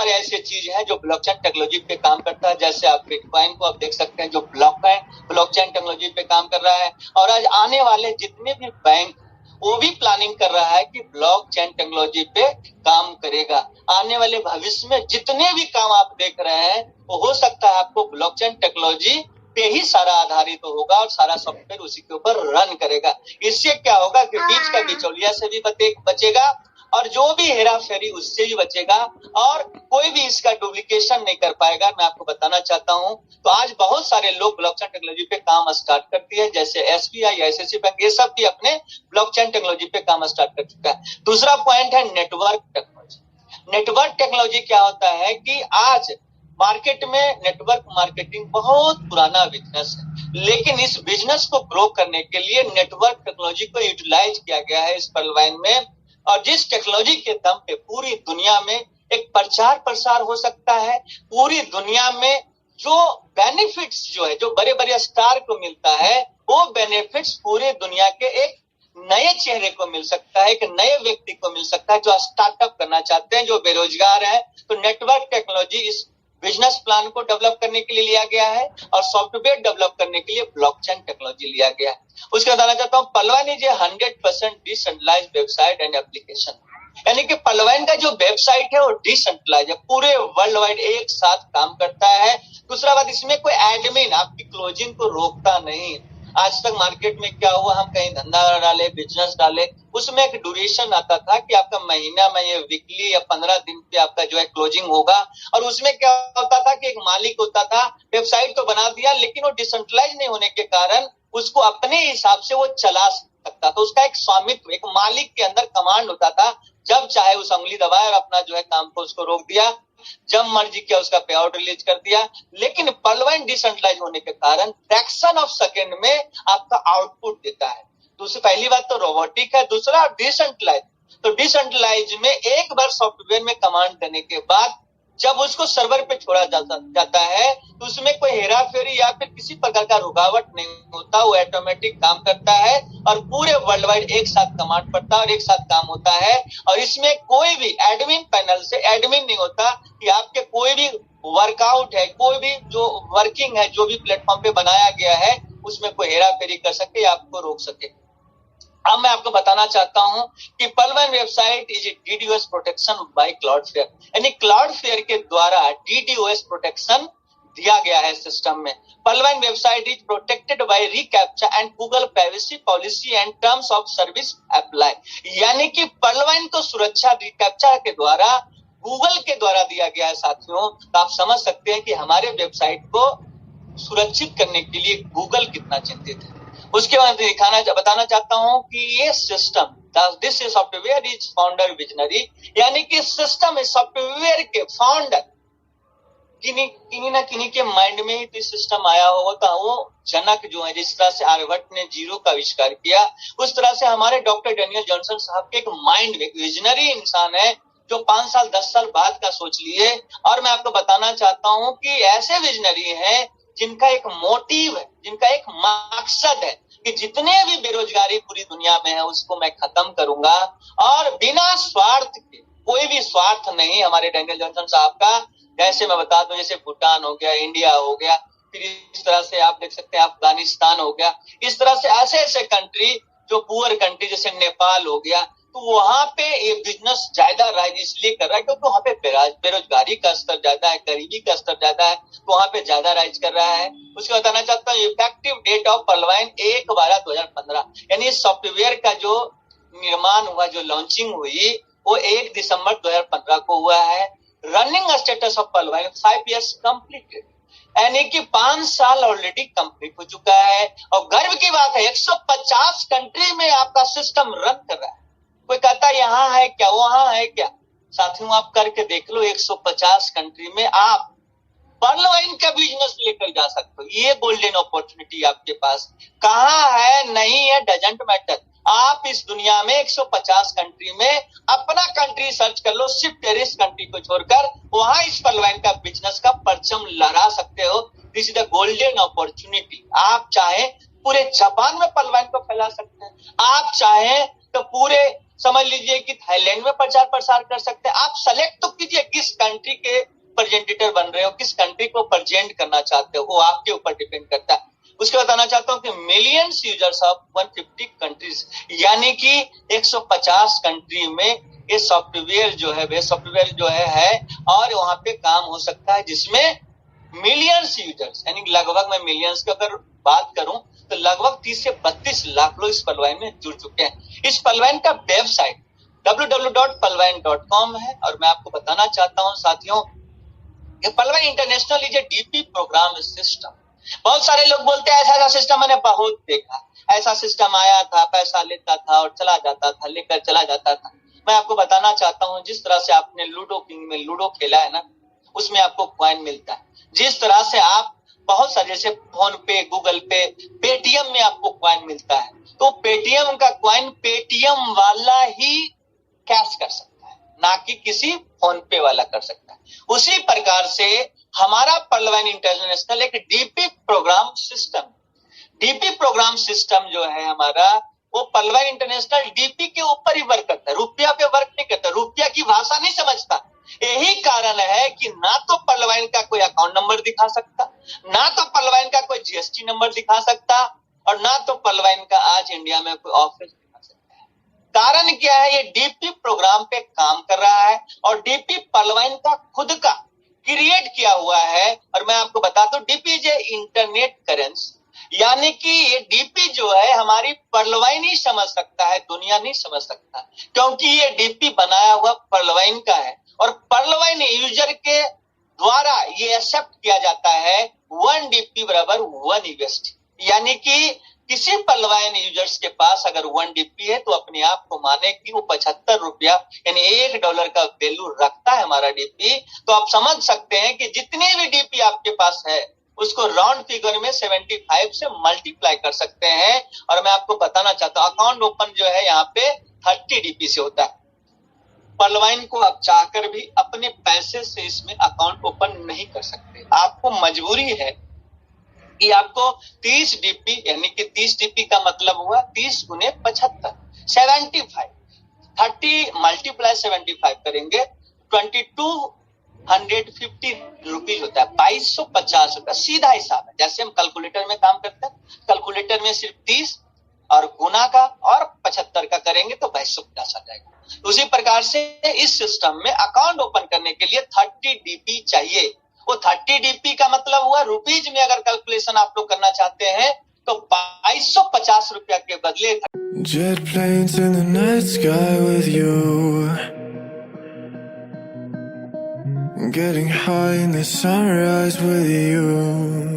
सारे ऐसे चीज हैं जो ब्लॉकचेन टेक्नोलॉजी पे काम करता है। जैसे आप बिटकॉइन को आप देख सकते हैं, जो ब्लॉकचेन टेक्नोलॉजी पे काम कर रहा है। और आज आने वाले जितने भी बैंक वो भी प्लानिंग कर रहा है कि ब्लॉकचेन टेक्नोलॉजी पे काम करेगा। आने वाले भविष्य में जितने भी काम आप देख रहे हैं वो हो सकता है आपको ब्लॉकचेन टेक्नोलॉजी पे ही सारा आधारित होगा और सारा सॉफ्टवेयर उसी के ऊपर रन करेगा। इससे क्या होगा कि बीच का बिचौलिया से भी बचेगा और जो भी हेरा फेरी उससे भी बचेगा और कोई भी इसका डुप्लीकेशन नहीं कर पाएगा। मैं आपको बताना चाहता हूं, तो आज बहुत सारे लोग ब्लॉकचेन टेक्नोलॉजी पे काम स्टार्ट करती है, जैसे एसबीआई, आईसीआईसीआई बैंक, ये सब भी अपने ब्लॉकचेन टेक्नोलॉजी पे काम स्टार्ट कर चुका है। दूसरा पॉइंट है नेटवर्क टेक्नोलॉजी। नेटवर्क टेक्नोलॉजी क्या होता है कि आज मार्केट में नेटवर्क मार्केटिंग बहुत पुराना बिजनेस है, लेकिन इस बिजनेस को ग्रो करने के लिए नेटवर्क टेक्नोलॉजी को यूटिलाइज किया गया है इस पर्लवाइन में। और जिस टेक्नोलॉजी के दम पे पूरी दुनिया में एक प्रचार प्रसार हो सकता है, पूरी दुनिया में जो बेनिफिट्स जो है, जो बड़े बड़े स्टार को मिलता है, वो बेनिफिट्स पूरे दुनिया के एक नए चेहरे को मिल सकता है, एक नए व्यक्ति को मिल सकता है जो स्टार्टअप करना चाहते हैं, जो बेरोजगार है। तो नेटवर्क टेक्नोलॉजी इस बिजनेस प्लान को डेवलप करने के लिए लिया गया है और सॉफ्टवेयर डेवलप करने के लिए ब्लॉकचेन टेक्नोलॉजी लिया गया है। उसके बताना चाहता हूँ, Pearlwine is 100% decentralised website and application. यानी कि पर्लवाइन का जो वेबसाइट है वो डिसेंट्रलाइज है, पूरे वर्ल्ड वाइड एक साथ काम करता है। दूसरा बात, इसमें कोई एडमिन आपकी क्लोजिंग को रोकता नहीं। आज तक मार्केट में क्या हुआ, हम कहीं धंधा डाले, बिजनेस डाले, उसमें एक ड्यूरेशन आता था कि आपका महीना में ये वीकली या 15 दिन पे आपका जो है क्लोजिंग होगा। और उसमें क्या होता था कि एक मालिक होता था, वेबसाइट तो बना दिया, लेकिन वो डिसेंट्रलाइज नहीं होने के कारण उसको अपने हिसाब से वो चला सकता था। उसका एक स्वामित्व, एक मालिक के अंदर कमांड होता था, जब चाहे उस उंगली दबाए और अपना जो है काम को उसको रोक दिया, जब मर्जी किया उसका पे आउट रिलीज कर दिया। लेकिन पर्लवाइन डिसेंट्रलाइज होने के कारण फ्रैक्शन ऑफ सेकंड में आपका आउटपुट देता है। दूसरी पहली बात तो रोबोटिक है, दूसरा डिसेंट्रलाइज। तो डिसेंट्रलाइज में एक बार सॉफ्टवेयर में कमांड देने के बाद जब उसको सर्वर पे छोड़ा जाता है तो उसमें कोई हेरा फेरी या फिर किसी प्रकार का रुकावट नहीं होता, वो ऑटोमेटिक काम करता है और पूरे वर्ल्ड वाइड एक साथ कमांड पड़ता है और एक साथ काम होता है। और इसमें कोई भी एडमिन पैनल से एडमिन नहीं होता कि आपके कोई भी वर्कआउट है, कोई भी जो वर्किंग है, जो भी प्लेटफॉर्म पे बनाया गया है, उसमें कोई हेरा फेरी कर सके या आपको रोक सके। अब मैं आपको बताना चाहता हूं कि पर्लवाइन website is DDoS protection bye Cloudflare, यानी क्लाउडफ्लेयर के द्वारा डीडीओएस प्रोटेक्शन दिया गया है सिस्टम में। पर्लवाइन website is protected by reCAPTCHA and Google privacy policy and terms of service apply, यानी कि पर्लवाइन को सुरक्षा रिकैप्चा के द्वारा, गूगल के द्वारा दिया गया है साथियों। तो आप समझ सकते हैं कि हमारे वेबसाइट को सुरक्षित करने के लिए गूगल कितना चिंतित है। उसके बाद बताना चाहता हूं कि ये system, this software is founder visionary, यानी कि सिस्टम इस सॉफ्टवेयर के फाउंडर किन्हीं ना किन्हीं के माइंड में ही तो सिस्टम आया होगा। वो जनक जो है, जिस तरह से आर्यभट्ट ने जीरो का आविष्कार किया, उस तरह से हमारे डॉक्टर डेनियल जॉनसन साहब के एक माइंड में, विजनरी इंसान है जो 5 साल 10 साल बाद का सोच लिए। और मैं आपको बताना चाहता हूं कि ऐसे विजनरी हैं जिनका एक मोटिव है, जिनका एक मकसद है कि जितने भी बेरोजगारी पूरी दुनिया में है उसको मैं खत्म करूंगा, और बिना स्वार्थ के, कोई भी स्वार्थ नहीं हमारे डेनियल जॉनसन साहब का। जैसे मैं बता दूं, जैसे भूटान हो गया, इंडिया हो गया, फिर इस तरह से आप देख सकते हैं अफगानिस्तान हो गया, इस तरह से ऐसे ऐसे कंट्री जो पुअर कंट्री, जैसे नेपाल हो गया, तो वहां पे ये बिजनेस ज्यादा राइज इसलिए कर रहा है क्योंकि वहां पे बेरोजगारी का स्तर ज्यादा है, गरीबी का स्तर ज्यादा है, तो वहां पे ज्यादा राइज कर रहा है। उसको बताना चाहता हूँ, इफेक्टिव डेट ऑफ पर्लवाइन 1/12/2015, यानी सॉफ्टवेयर का जो निर्माण हुआ, जो लॉन्चिंग हुई, वो 1 दिसंबर 2015 को हुआ है। Running status of पर्लवाइन 5 years completed, यानी कि 5 साल ऑलरेडी कंप्लीट हो चुका है। और गर्व की बात है, 150 कंट्री में आपका सिस्टम रन कर रहा है। कोई कहता है यहाँ है क्या, वहां है क्या, साथियों आप करके देख लो, 150 कंट्री में आप पर्लवाइन का बिजनेस लेकर जा सकते हो। ये गोल्डन अपॉर्चुनिटी आपके पास कहाँ है, नहीं है, डजंट मैटर। आप इस दुनिया में 150 कंट्री में अपना कंट्री सर्च कर लो, सिर्फ टेरिस कंट्री को छोड़कर, वहां इस पर्लवाइन का बिजनेस का परचम लहरा सकते हो। This is the golden opportunity. आप चाहे पूरे जापान में पर्लवाइन को फैला सकते हैं, आप चाहे तो पूरे समझ लीजिए कि थाईलैंड में प्रचार प्रसार कर सकते हैं। आप सेलेक्ट तो कीजिए किस कंट्री के प्रेजेंटेटर बन रहे हो, किस कंट्री को प्रेजेंट करना चाहते हो, वो आपके ऊपर डिपेंड करता है। उसके बताना चाहता हूं कि मिलियंस यूजर्स ऑफ 150 कंट्रीज, यानी कि 150 कंट्री में ये सॉफ्टवेयर जो है और वहां पे काम हो सकता है, जिसमें मिलियंस यूजर्स, यानी लगभग मैं मिलियंस की अगर बात करूं तो लगभग 30 से 32 लाख लोग इस पलवाइन में जुड़ चुके हैं। इस पलवाइन का वेबसाइट www.palvine.com है। और मैं आपको बताना चाहता हूं साथियों, ये पलवाइन international is a DP program system. बहुत सारे लोग बोलते हैं ऐसा सिस्टम मैंने बहुत देखा, ऐसा सिस्टम आया था, पैसा लेता था और चला जाता था, लेकर चला जाता था। मैं आपको बताना चाहता हूं, जिस तरह से आपने लूडो किंग में लूडो खेला है ना, उसमें आपको कॉइन मिलता है। जिस तरह से आप बहुत सारे, जैसे फोन पे, गूगल पे, पेटीएम में आपको कॉइन मिलता है, तो पेटीएम का कॉइन पेटीएम वाला ही कैश कर सकता है, ना कि किसी फोन पे वाला कर सकता है। उसी प्रकार से हमारा पलवाइन इंटरनेशनल एक डीपी प्रोग्राम सिस्टम जो है हमारा, वो पलवाइन इंटरनेशनल डीपी के ऊपर ही वर्क करता है, रुपया पे वर्क नहीं करता, रुपया की भाषा नहीं समझता। यही कारण है कि ना तो पलवाइन का कोई अकाउंट नंबर दिखा सकता, ना तो पलवाइन का कोई जीएसटी नंबर दिखा सकता, और ना तो पलवाइन का आज इंडिया में कोई ऑफिस दिखा सकता है। कारण क्या है? ये डीपी प्रोग्राम पे काम कर रहा है और डीपी पलवाइन का खुद का क्रिएट किया हुआ है। और मैं आपको बता दूं, डीपी इज इंटरनेट करेंसी, यानी कि ये डीपी जो है हमारी पलवाइन ही समझ सकता है, दुनिया नहीं समझ सकता, क्योंकि ये डीपी बनाया हुआ पलवाइन का है और पलवाइन यूजर के द्वारा ये एक्सेप्ट किया जाता है 1 डीपी बराबर 1 यूएसडी, यानी कि किसी पलवाइन यूजर्स के पास अगर 1 डीपी है तो अपने आप को माने कि वो 75 रुपया यानी $1 का वैल्यू रखता है हमारा डीपी। तो आप समझ सकते हैं कि जितनी भी डीपी आपके पास है उसको राउंड फिगर में 75 से मल्टीप्लाई कर सकते हैं। और मैं आपको बताना चाहता हूं, अकाउंट ओपन जो है यहाँ पे 30 डीपी से होता है। पलवाइन को आप चाहकर भी अपने पैसे से इसमें अकाउंट ओपन नहीं कर सकते, आपको मजबूरी है कि आपको 30 डीपी, यानी कि 30 डीपी का मतलब हुआ 30 गुने 75, 75, 30 मल्टीप्लाई 75 करेंगे 2250 रुपीज होता है, 2250 रुपया, सीधा हिसाब है। जैसे हम कैलकुलेटर में काम करते हैं, कैलकुलेटर में सिर्फ 30 और गुना का और 75 का करेंगे तो 2250 आ जाएगा। उसी प्रकार से इस सिस्टम में अकाउंट ओपन करने के लिए 30 डीपी चाहिए। वो 30 डीपी का मतलब हुआ रुपीज में अगर कैलकुलेशन आप लोग करना चाहते हैं तो 2250 रुपया के बदले Jet planes in the night sky with you, getting high in the sunrise with you.